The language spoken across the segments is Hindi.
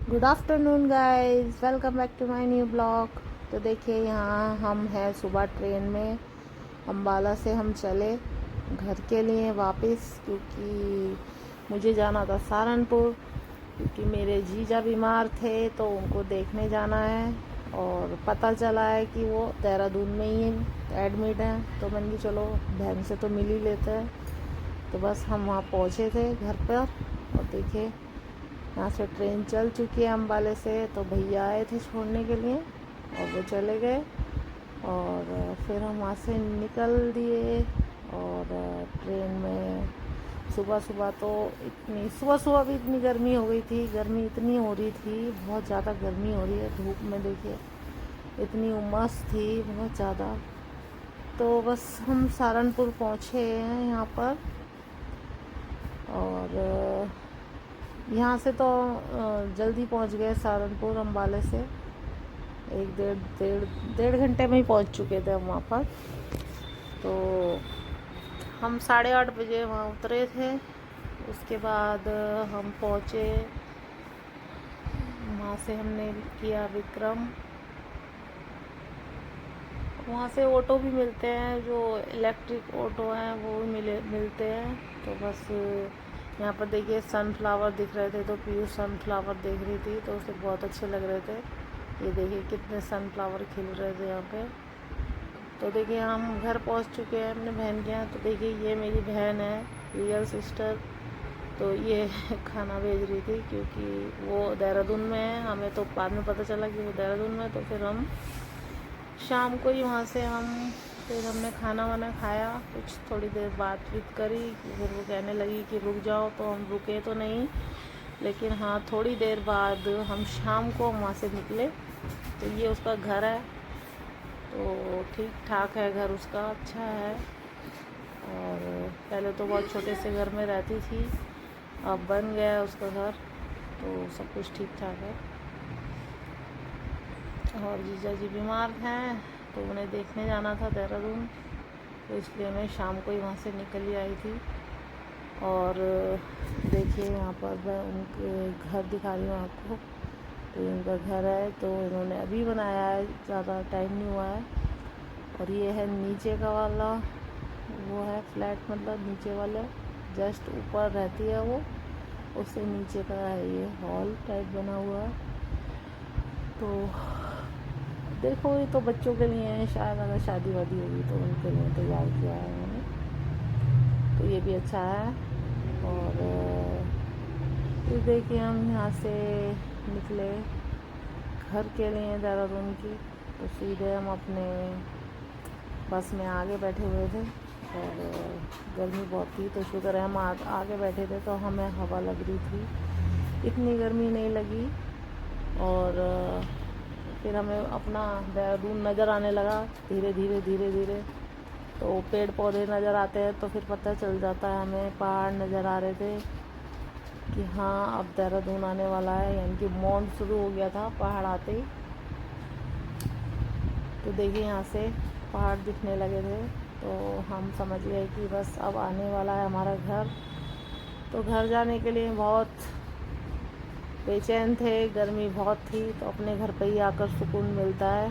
Good afternoon guys, welcome back to my new blog. तो देखिए यहाँ हम हैं सुबह ट्रेन में। अम्बाला से हम चले घर के लिए वापस, क्योंकि मुझे जाना था सहारनपुर, क्योंकि मेरे जीजा बीमार थे तो उनको देखने जाना है। और पता चला है कि वो देहरादून में ही एडमिट हैं, तो मैंने कहा चलो बहन से तो मिल ही लेते हैं। तो बस हम वहाँ पहुँचे थे घर पर, और देखिए यहाँ से ट्रेन चल चुकी है अम्बाले से। तो भैया आए थे छोड़ने के लिए और वो चले गए, और फिर हम वहाँ से निकल दिए। और ट्रेन में सुबह सुबह तो सुबह सुबह भी इतनी गर्मी हो गई थी, गर्मी इतनी हो रही थी, बहुत ज़्यादा गर्मी हो रही है। धूप में देखिए इतनी उमस थी, बहुत ज़्यादा। तो बस हम सहारनपुर पहुँचे हैं यहाँ पर। और यहाँ से तो जल्दी पहुँच गए सहारनपुर अम्बाले से। एक डेढ़ घंटे में ही पहुँच चुके थे हम वहाँ पर। तो हम 8:30 बजे वहाँ उतरे थे। उसके बाद हम पहुँचे, वहाँ से हमने किया विक्रम। वहाँ से ऑटो भी मिलते हैं, जो इलेक्ट्रिक ऑटो हैं वो भी मिलते हैं। तो बस यहाँ पर देखिए सनफ्लावर दिख रहे थे, तो पीयू सनफ्लावर देख रही थी, तो उसे बहुत अच्छे लग रहे थे। ये देखिए कितने सनफ्लावर खिल रहे थे यहाँ पे। तो देखिए हम घर पहुँच चुके हैं अपने बहन के यहाँ। तो देखिए ये मेरी बहन है, रियल सिस्टर। तो ये खाना भेज रही थी, क्योंकि वो देहरादून में है। हमें तो बाद में पता चला कि वो देहरादून में है। तो फिर हम शाम को ही वहाँ से फिर हमने खाना वाना खाया, कुछ थोड़ी देर बातचीत करी। फिर वो कहने लगी कि रुक जाओ, तो हम रुके तो नहीं, लेकिन हाँ थोड़ी देर बाद हम शाम को वहाँ से निकले। तो ये उसका घर है, तो ठीक ठाक है घर उसका, अच्छा है। और पहले तो बहुत छोटे से घर में रहती थी, अब बन गया है उसका घर, तो सब कुछ ठीक ठाक है। और जीजा जी बीमार हैं, तो उन्हें देखने जाना था देहरादून, तो इसलिए मैं शाम को ही वहाँ से निकल ही आई थी। और देखिए यहाँ पर मैं उनके घर दिखा रही हूँ आपको। तो इनका घर है, तो इन्होंने अभी बनाया है, ज़्यादा टाइम नहीं हुआ है। और ये है नीचे का वाला, वो है फ्लैट, मतलब नीचे वाले जस्ट ऊपर रहती है वो, उससे नीचे का है ये हॉल टाइप बना हुआ है। तो देखो ये तो बच्चों के लिए है, शायद अगर शादी वादी होगी तो उनके लिए तैयार किया है उन्होंने। तो ये भी अच्छा है। और फिर देखिए हम यहाँ से निकले घर के लिए देहरादून की। तो सीधे हम अपने बस में आगे बैठे हुए थे, और गर्मी बहुत थी, तो शुक्र है हम आगे बैठे थे, तो हमें हवा लग रही थी, इतनी गर्मी नहीं लगी। और फिर हमें अपना देहरादून नज़र आने लगा धीरे धीरे धीरे धीरे। तो पेड़ पौधे नज़र आते हैं, तो फिर पता चल जाता है हमें। पहाड़ नज़र आ रहे थे कि हाँ अब देहरादून आने वाला है, यानी कि मॉन शुरू हो गया था पहाड़ आते ही। तो देखिए यहाँ से पहाड़ दिखने लगे थे, तो हम समझ गए कि बस अब आने वाला है हमारा घर। तो घर जाने के लिए बहुत बेचैन थे, गर्मी बहुत थी, तो अपने घर पे ही आकर सुकून मिलता है।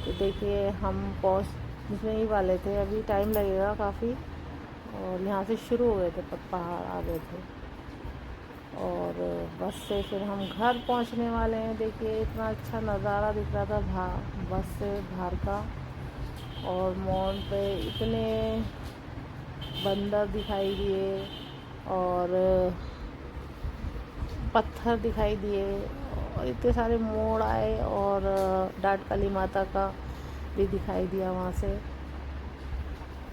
तो देखिए हम पहुँचने ही वाले थे, अभी टाइम लगेगा काफ़ी। और यहाँ से शुरू हो गए थे, पहाड़ आ गए थे। और बस से फिर हम घर पहुँचने वाले हैं। देखिए इतना अच्छा नज़ारा दिख रहा था बस से बाहर का। और मॉल पे इतने बंदर दिखाई दिए, और पत्थर दिखाई दिए, और इतने सारे मोड़ आए, और डाट काली माता का भी दिखाई दिया वहाँ से।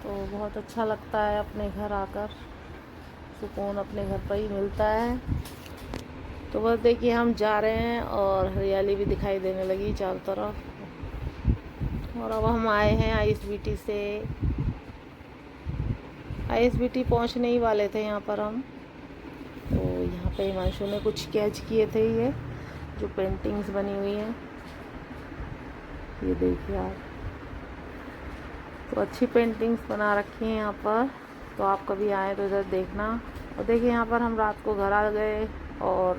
तो बहुत अच्छा लगता है अपने घर आकर, सुकून अपने घर पर ही मिलता है। तो बस देखिए हम जा रहे हैं, और हरियाली भी दिखाई देने लगी चारों तरफ। और अब हम आए हैं आईएसबीटी से, आईएसबीटी पहुंचने ही वाले थे यहाँ पर हम। तो यहाँ पे हिमांशु ने कुछ स्केच किए थे, ये जो पेंटिंग्स बनी हुई हैं, ये देखिए आप। तो अच्छी पेंटिंग्स बना रखी हैं यहाँ पर, तो आप कभी आए तो इधर देखना। और देखिए यहाँ पर हम रात को घर आ गए, और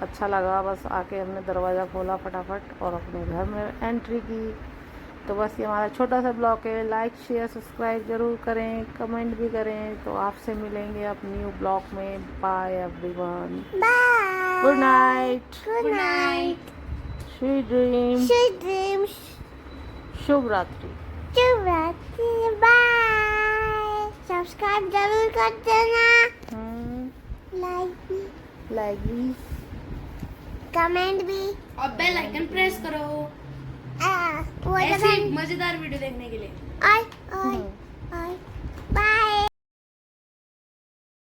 अच्छा लगा, बस आके हमने दरवाज़ा खोला फटाफट और अपने घर में एंट्री की। तो बस ये हमारा छोटा सा ब्लॉग है। लाइक शेयर सब्सक्राइब ज़रूर करें, कमेंट भी करें। तो आपसे मिलेंगे अब न्यू ब्लॉग में। Bye everyone, bye, good night, good night, sweet dream, sweet dreams, शुभ रात्रि। शुभ रात्रि, बाय। सब्सक्राइब जरूर कर देना, लाइक भी, कमेंट भी और बेल आइकन प्रेस करो वो ऐसी मजेदार वीडियो देखने के लिए। और